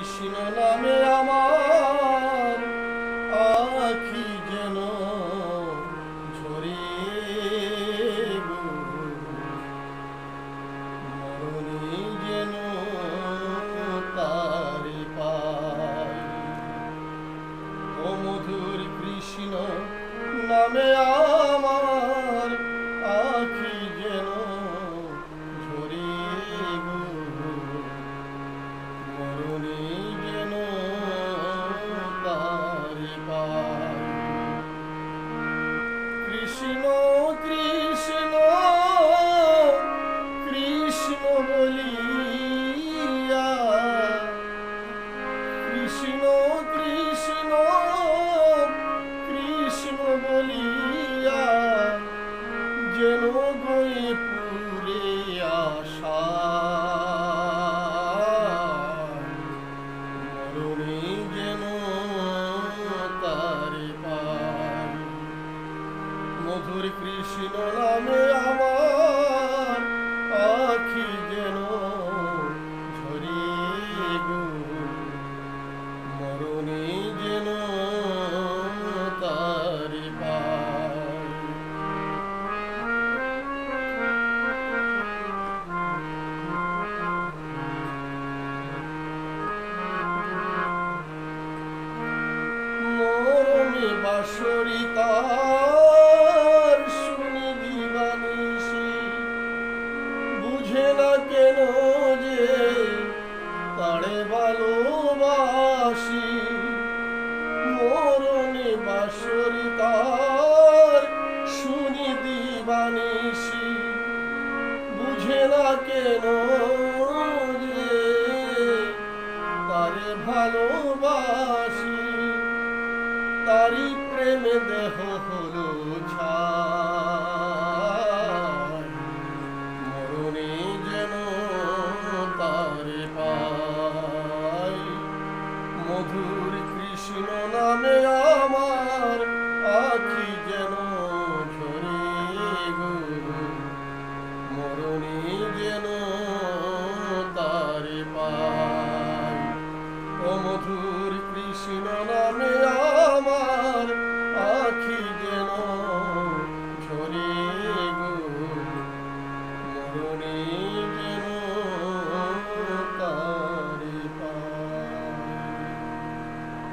কৃষ্ণ নামে আমার আখি যেন ঝরে গো, মরণে যেন তারে পাই। ও মধুর কৃষ্ণ নামে আমার আখি যেন ঝরে গো, মরণে যেন তারে পাই। কৃষ্ণ কৃষ্ণ কৃষ্ণ বলিয়া, কৃষ্ণ কৃষ্ণ কৃষ্ণ বলিয়া যেন গয়ে পুরে আসা, মরণে যেন তারে পাই। মধুর কৃষ্ণ নামে আমার আখি যেন ঝরে গো, মরণে যেন তারে পাই। মরণে বাঁশরি তার শুনি দিবানিশি, বুঝে না কেন যে তারে ভালোবাসি। মরণে বাঁশরি তার শুনি দিবানিশি, বুঝে না কেন যে তারে ভালোবাসি। তারি প্রেমে দেহ হলো ছাই।